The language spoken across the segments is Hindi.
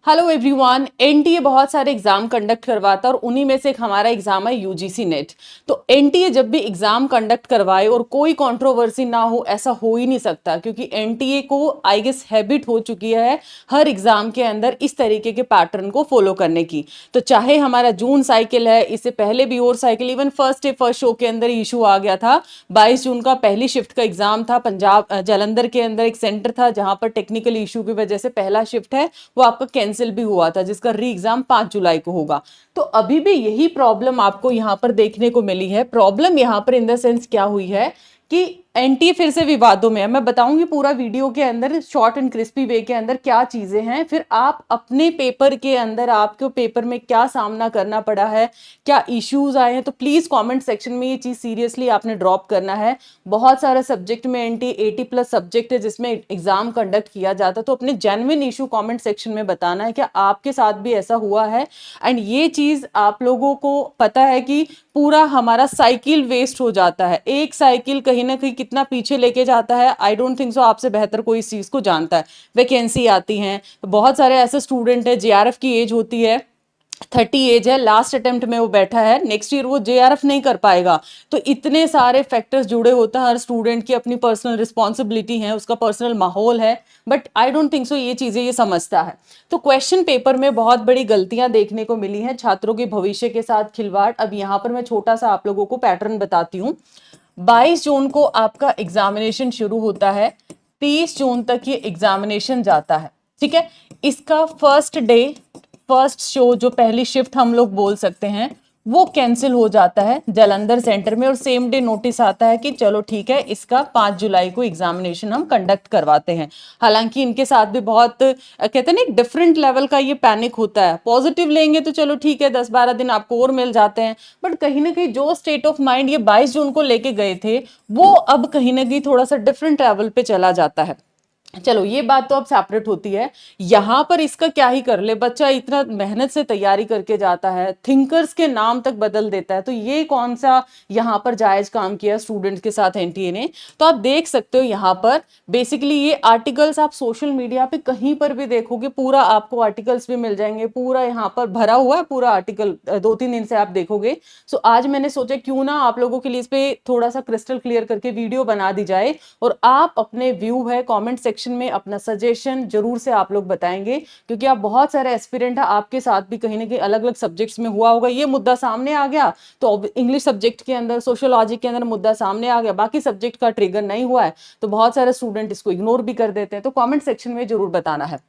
Hello everyone. एनटीए बहुत सारे एग्जाम कंडक्ट करवाता है और उन्हीं में से एक हमारा एग्जाम है यूजीसी नेट। तो एनटीए जब भी एग्जाम कंडक्ट करवाए और कोई कंट्रोवर्सी ना हो, ऐसा हो ही नहीं सकता, क्योंकि एनटीए को आई गेस हैबिट हो चुकी है हर एग्जाम के अंदर इस तरीके के पैटर्न को फॉलो करने की। तो चाहे हमारा जून साइकिल है, इससे पहले भी और cycle, even first day first show के अंदर इशू आ गया था। 22 जून का पहली शिफ्ट का एग्जाम था, पंजाब जालंधर के अंदर एक सेंटर था जहां पर टेक्निकल इशू की वजह से पहला शिफ्ट है वो आपका कैंसिल भी हुआ था, जिसका री एग्जाम 5 जुलाई को होगा। तो अभी भी यही प्रॉब्लम आपको यहां पर देखने को मिली है। प्रॉब्लम यहां पर इन द सेंस क्या हुई है कि एनटीए फिर से विवादों में है। मैं बताऊंगी पूरा वीडियो के अंदर शॉर्ट एंड क्रिस्पी वे के अंदर क्या चीजें हैं, फिर आप अपने पेपर के अंदर आपके पेपर में क्या सामना करना पड़ा है, क्या इश्यूज आए हैं। तो प्लीज कमेंट सेक्शन में ये चीज सीरियसली आपने ड्रॉप करना है। बहुत सारे सब्जेक्ट में एनटीए 80+ सब्जेक्ट है जिसमें एग्जाम कंडक्ट किया जाता है, तो अपने जेन्युइन इशू कमेंट सेक्शन में बताना है क्या आपके साथ भी ऐसा हुआ है। एंड ये चीज आप लोगों को पता है कि पूरा हमारा साइकिल वेस्ट हो जाता है। एक साइकिल कहीं ना कहीं कितना पीछे लेके जाता है, आई डोंट थिंक सो आपसे बेहतर कोई इस चीज को जानता है। वैकेंसी आती हैं, बहुत सारे ऐसे स्टूडेंट है, जेआरएफ की एज होती है 30 एज है, लास्ट अटेम्प्ट में वो बैठा है, नेक्स्ट ईयर वो जेआरएफ नहीं कर पाएगा। तो इतने सारे फैक्टर्स जुड़े होते हैं, हर स्टूडेंट की अपनी पर्सनल रिस्पॉन्सिबिलिटी है, उसका पर्सनल माहौल है, but I don't think so ये चीजें ये समझता है। तो क्वेश्चन पेपर में बहुत बड़ी गलतियां देखने को मिली हैं, छात्रों के भविष्य के साथ खिलवाड़। अब यहाँ पर मैं छोटा सा आप लोगों को पैटर्न बताती हूँ। 22 जून को आपका एग्जामिनेशन शुरू होता है, 30 जून तक ये एग्जामिनेशन जाता है, ठीक है। इसका फर्स्ट डे फर्स्ट शो, जो पहली शिफ्ट हम लोग बोल सकते हैं, वो कैंसिल हो जाता है जालंधर सेंटर में, और सेम डे नोटिस आता है कि चलो ठीक है, इसका 5 जुलाई को एग्जामिनेशन हम कंडक्ट करवाते हैं। हालांकि इनके साथ भी बहुत कहते हैं ना, एक डिफरेंट लेवल का ये पैनिक होता है। पॉजिटिव लेंगे तो चलो ठीक है, 10-12 दिन आपको और मिल जाते हैं, बट कहीं ना कहीं जो स्टेट ऑफ माइंड ये 22 जून को लेके गए थे, वो अब कहीं ना कहीं थोड़ा सा डिफरेंट लेवल पे चला जाता है। चलो ये बात तो अब सेपरेट होती है। यहां पर इसका क्या ही कर ले, बच्चा इतना मेहनत से तैयारी करके जाता है, थिंकर्स के नाम तक बदल देता है, तो ये कौन सा यहां पर जायज काम किया स्टूडेंट्स के साथ एनटीए ने। तो आप देख सकते हो यहां पर बेसिकली ये आर्टिकल्स आप सोशल मीडिया पे कहीं पर भी देखोगे, पूरा आपको आर्टिकल्स भी मिल जाएंगे, पूरा यहां पर भरा हुआ है पूरा आर्टिकल, 2-3 दिन से आप देखोगे। सो आज मैंने सोचा क्यों ना आप लोगों के लिए इस पे थोड़ा सा क्रिस्टल क्लियर करके वीडियो बना दी जाए, और आप अपने व्यू है कमेंट सेक्शन में अपना सजेशन जरूर से आप लोग बताएंगे, क्योंकि आप बहुत सारे एस्पिरेंट है, आपके साथ भी कहीं ना कहीं अलग अलग सब्जेक्ट्स में हुआ होगा। ये मुद्दा सामने आ गया तो इंग्लिश सब्जेक्ट के अंदर, सोशियोलॉजी के अंदर मुद्दा सामने आ गया, बाकी सब्जेक्ट का ट्रिगर नहीं हुआ है, तो बहुत सारे स्टूडेंट इसको इग्नोर भी कर देते हैं। तो कमेंट सेक्शन में जरूर बताना है।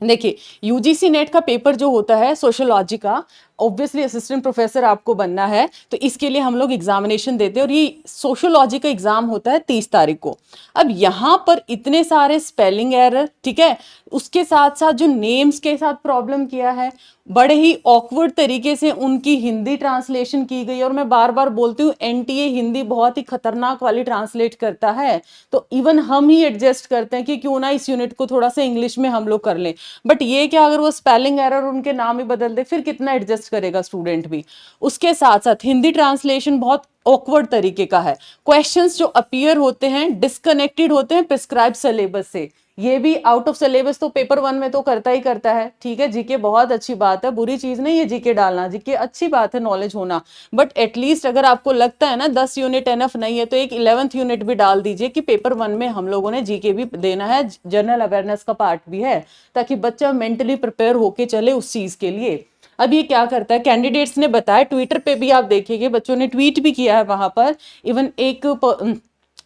देखिए, यूजीसी नेट का पेपर जो होता है सोशियोलॉजी का, ऑब्वियसली असिस्टेंट प्रोफेसर आपको बनना है, तो इसके लिए हम लोग एग्जामिनेशन देते हैं, और ये सोशियोलॉजी का एग्जाम होता है 30 तारीख को। अब यहां पर इतने सारे स्पेलिंग एरर, ठीक है, उसके साथ साथ जो नेम्स के साथ प्रॉब्लम किया है, बड़े ही ऑकवर्ड तरीके से उनकी हिंदी ट्रांसलेशन की गई। और मैं बार बार बोलती हूँ, एनटीए हिंदी बहुत ही खतरनाक वाली ट्रांसलेट करता है, तो इवन हम ही एडजस्ट करते हैं कि क्यों ना इस यूनिट को थोड़ा सा इंग्लिश में हम लोग कर लें, बट ये क्या, अगर वो स्पेलिंग एरर उनके नाम ही बदल दे, फिर कितना एडजस्ट करेगा स्टूडेंट भी। उसके साथ साथ हिंदी ट्रांसलेशन बहुत ऑकवर्ड तरीके का है, क्वेश्चंस जो अपीयर होते हैं डिस्कनेक्टेड होते हैं प्रिस्क्राइब सिलेबस से, ये भी आउट ऑफ सिलेबस तो पेपर 1 में तो करता ही करता है। ठीक है, जीके बहुत अच्छी बात है, बुरी चीज नहीं है जीके डालना, जीके अच्छी बात है, नॉलेज होना, बट एटलीस्ट अगर आपको लगता है ना 10 यूनिट एनफ नहीं है, तो एक 11th यूनिट भी डाल दीजिए कि पेपर 1 में हम लोगों ने जीके भी देना है, जनरल अवेयरनेस का पार्ट भी है, ताकि बच्चा मेंटली प्रिपेयर होके चले उस चीज के लिए। अब ये क्या करता है, कैंडिडेट्स ने बताया, ट्विटर पे भी आप देखिएगा, बच्चों ने ट्वीट भी किया है वहां पर, इवन एक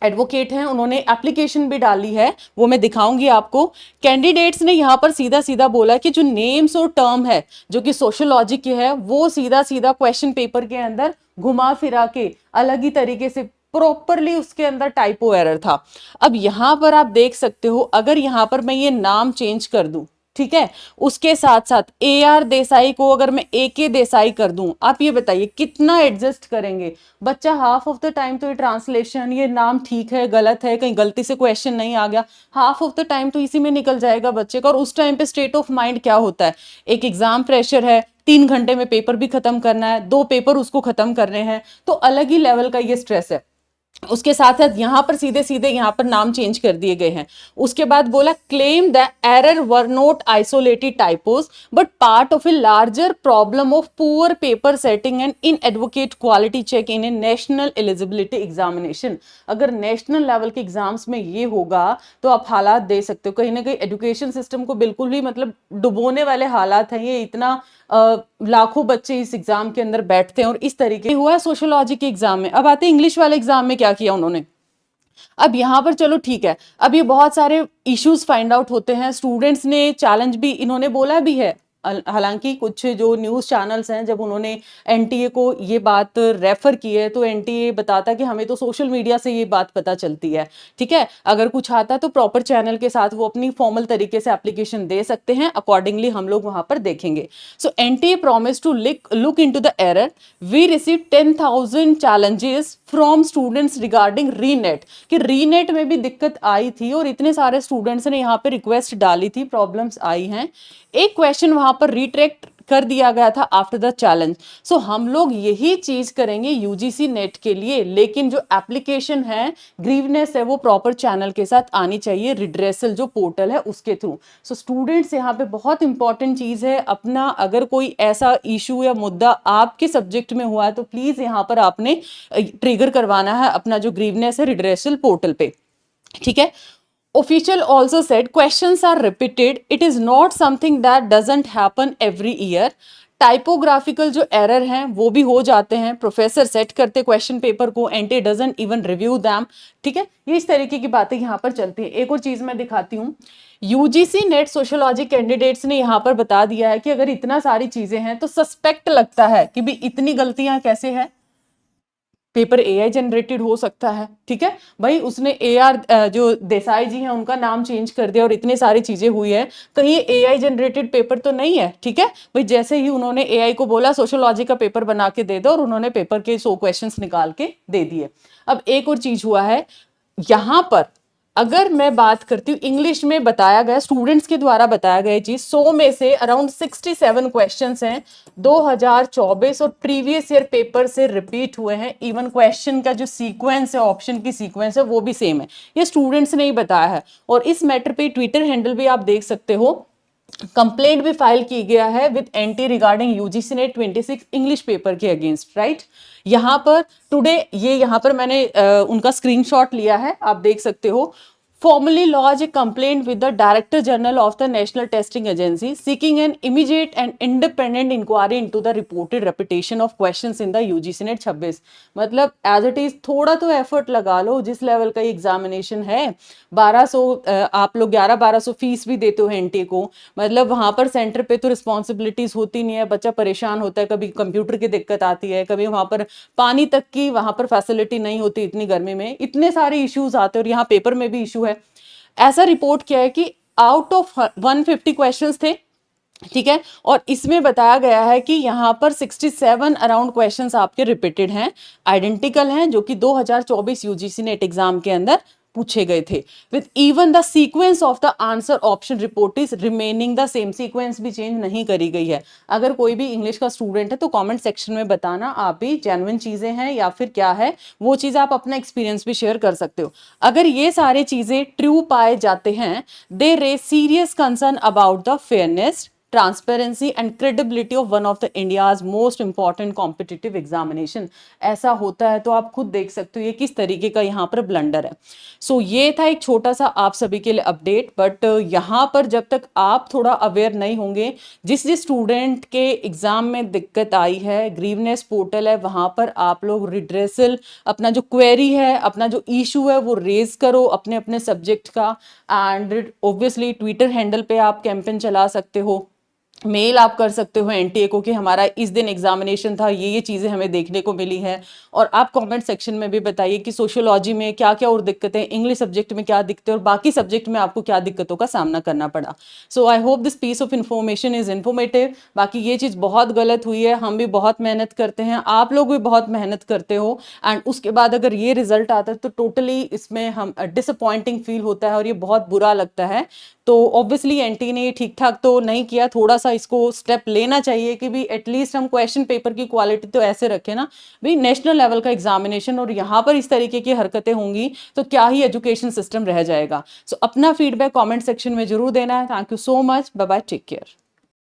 एडवोकेट हैं, उन्होंने एप्लीकेशन भी डाली है, वो मैं दिखाऊंगी आपको। कैंडिडेट्स ने यहाँ पर सीधा सीधा बोला कि जो नेम्स और टर्म है जो कि सोशियोलॉजी के है, वो सीधा सीधा क्वेश्चन पेपर के अंदर घुमा फिरा के अलग ही तरीके से प्रॉपरली उसके अंदर टाइपो एरर था। अब यहां पर आप देख सकते हो, अगर यहां पर मैं ये नाम चेंज कर दूं, ठीक है, उसके साथ साथ AR देसाई को अगर मैं AK देसाई कर दूं, आप ये बताइए कितना एडजस्ट करेंगे। बच्चा हाफ ऑफ द टाइम तो ये ट्रांसलेशन, ये नाम ठीक है गलत है, कहीं गलती से क्वेश्चन नहीं आ गया, हाफ ऑफ द टाइम तो इसी में निकल जाएगा बच्चे का। और उस टाइम पे स्टेट ऑफ माइंड क्या होता है, एक एग्जाम प्रेशर है, 3 घंटे में पेपर भी खत्म करना है, 2 पेपर उसको खत्म करने हैं, तो अलग ही लेवल का ये स्ट्रेस है। उसके साथ साथ यहां पर सीधे सीधे यहां पर नाम चेंज कर दिए गए हैं। उसके बाद बोला claim the error were not isolated typos but part of a larger problem of poor paper setting and inadequate quality check in a national eligibility examination. अगर नेशनल लेवल के एग्जाम्स में ये होगा तो आप हालात दे सकते हो, कहीं ना कहीं एजुकेशन सिस्टम को बिल्कुल ही मतलब डुबोने वाले हालात हैं ये। इतना लाखों बच्चे इस एग्जाम के अंदर बैठते हैं और इस तरीके हुआ है सोशियोलॉजी के एग्जाम में। अब आते हैं इंग्लिश वाले एग्जाम में क्या किया उन्होंने। अब यहां पर चलो ठीक है, अब ये बहुत सारे इश्यूज फाइंड आउट होते हैं, स्टूडेंट्स ने चैलेंज भी इन्होंने बोला भी है। हालांकि कुछ जो न्यूज़ चैनल्स हैं जब उन्होंने एनटीए को ये बात रेफर की है तो एनटीए बताता कि हमें तो सोशल मीडिया से ये बात पता चलती है, ठीक है। अगर कुछ आता तो प्रॉपर चैनल के साथ वो अपनी फॉर्मल तरीके से एप्लीकेशन दे सकते हैं, अकॉर्डिंगली हम लोग वहां पर देखेंगे। So NTA promise to look into the error. We receive 10,000 challenges from students regarding reNEET, कि रीनेट में भी दिक्कत आई थी और इतने सारे स्टूडेंट्स ने यहाँ पे रिक्वेस्ट डाली थी, प्रॉब्लम्स आई हैं। एक क्वेश्चन वहां पर रिट्रैक्ट कर दिया गया था आफ्टर द चैलेंज। सो हम लोग यही चीज करेंगे यूजीसी नेट के लिए, लेकिन जो एप्लीकेशन है, ग्रीवनेस है, वो प्रॉपर चैनल के साथ आनी चाहिए, रिड्रेसल जो पोर्टल है उसके थ्रू। सो स्टूडेंट्स यहाँ पे बहुत इंपॉर्टेंट चीज है, अपना अगर कोई ऐसा इशू या मुद्दा आपके सब्जेक्ट में हुआ है तो प्लीज यहाँ पर आपने ट्रिगर करवाना है अपना जो ग्रीवनेस है रिड्रेसल पोर्टल पे, ठीक है। Official also said questions are repeated. It is not something that doesn't happen every year. Typographical जो एरर हैं वो भी हो जाते हैं, प्रोफेसर सेट करते क्वेश्चन पेपर को, anti doesn't even review them, ठीक है। ये इस तरीके की बातें यहाँ पर चलती है। एक और चीज मैं दिखाती हूँ, यूजीसी नेट सोशियोलॉजी कैंडिडेट्स ने यहाँ पर बता दिया है कि अगर इतना सारी चीजें हैं तो सस्पेक्ट लगता है कि भी इतनी गलतियां कैसे हैं, पेपर एआई जनरेटेड हो सकता है, ठीक है भाई। उसने एआर जो देसाई जी हैं उनका नाम चेंज कर दिया और इतनी सारी चीजें हुई है, कहीं एआई जनरेटेड पेपर तो नहीं है, ठीक है भाई। जैसे ही उन्होंने एआई को बोला सोशियोलॉजी का पेपर बना के दे दो और उन्होंने पेपर के 100 क्वेश्चंस निकाल के दे दिए। अब एक और चीज हुआ है यहां पर, अगर मैं बात करती हूँ इंग्लिश में बताया गया, स्टूडेंट्स के द्वारा बताया गया चीज 100 में से अराउंड 67 क्वेश्चंस हैं 2024 और प्रीवियस ईयर पेपर से रिपीट हुए हैं। इवन क्वेश्चन का जो सीक्वेंस है, ऑप्शन की सीक्वेंस है, वो भी सेम है। ये स्टूडेंट्स ने ही बताया है और इस मैटर पे ट्विटर हैंडल भी आप देख सकते हो, कंप्लेंट भी फाइल की गया है with anti regarding UGC net 26 English paper के अगेंस्ट, राइट। यहां पर टुडे ये यहां पर मैंने उनका स्क्रीनशॉट लिया है, आप देख सकते हो। formally lodge a complaint with the Director General of the National Testing Agency seeking an immediate and independent inquiry into the reported repetition of questions in the UGC NET 26। मतलब एज इट इज थोड़ा तो एफर्ट लगा लो, जिस लेवल का एग्जामिनेशन है 1200 आप लोग 11-1200 फीस भी देते हो एनटीए को, मतलब वहां पर सेंटर पे तो रिस्पॉन्सिबिलिटीज होती नहीं है, बच्चा परेशान होता है, कभी कंप्यूटर की दिक्कत आती है, कभी वहां पर पानी तक की वहां पर फैसिलिटी नहीं होती, इतनी गर्मी में इतने सारे इश्यूज आते हैं और यहाँ पेपर में भी इशू है। ऐसा रिपोर्ट किया है कि आउट ऑफ 150 क्वेश्चंस थे, ठीक है, और इसमें बताया गया है कि यहाँ पर 67 अराउंड क्वेश्चंस आपके रिपीटेड हैं, आइडेंटिकल हैं, जो कि 2024 यूजीसी नेट एग्जाम के अंदर पूछे गए थे। With even the sequence of the answer option report is remaining the same, sequence भी चेंज नहीं करी गई है। अगर कोई भी इंग्लिश का स्टूडेंट है तो कमेंट सेक्शन में बताना आप भी जेन्युइन चीजें हैं या फिर क्या है, वो चीज आप अपना एक्सपीरियंस भी शेयर कर सकते हो। अगर ये सारी चीजें ट्रू पाए जाते हैं, they raise serious concern about the fairness, transparency and credibility of one of the India's most important competitive examination. ऐसा होता है तो आप खुद देख सकते हो ये किस तरीके का यहाँ पर ब्लंडर है। सो ये था एक छोटा सा आप सभी के लिए अपडेट, बट यहाँ पर जब तक आप थोड़ा अवेयर नहीं होंगे, जिस जिस स्टूडेंट के एग्जाम में दिक्कत आई है, ग्रीवनेस पोर्टल है, वहां पर आप लोग रिड्रेसल अपना जो क्वेरी है, अपना जो इशू है वो रेज करो अपने अपने सब्जेक्ट का। एंड ऑब्वियसली ट्विटर हैंडल पे आप कैंपेन चला सकते हो, मेल आप कर सकते हो एनटीए को कि हमारा इस दिन एग्जामिनेशन था, ये चीज़ें हमें देखने को मिली है। और आप कमेंट सेक्शन में भी बताइए कि सोशियोलॉजी में क्या क्या और दिक्कतें, इंग्लिश सब्जेक्ट में क्या दिक्कतें और बाकी सब्जेक्ट में आपको क्या दिक्कतों का सामना करना पड़ा। So I hope this piece of information is informative. बाकी ये चीज़ बहुत गलत हुई है, हम भी बहुत मेहनत करते हैं, आप लोग भी बहुत मेहनत करते हो, एंड उसके बाद अगर ये रिजल्ट आता है तो टोटली इसमें हम डिसअपॉइंटिंग फील होता है और ये बहुत बुरा लगता है। तो ऑब्वियसली एनटीए ने ये ठीक ठाक तो नहीं किया, थोड़ा सा इसको स्टेप लेना चाहिए कि भी एटलीस्ट हम क्वेश्चन पेपर की क्वालिटी तो ऐसे रखें ना भाई, नेशनल लेवल का एग्जामिनेशन और यहाँ पर इस तरीके की हरकतें होंगी तो क्या ही एजुकेशन सिस्टम रह जाएगा। सो अपना फीडबैक कमेंट सेक्शन में जरूर देना है। Thank you so much, bye bye, take care.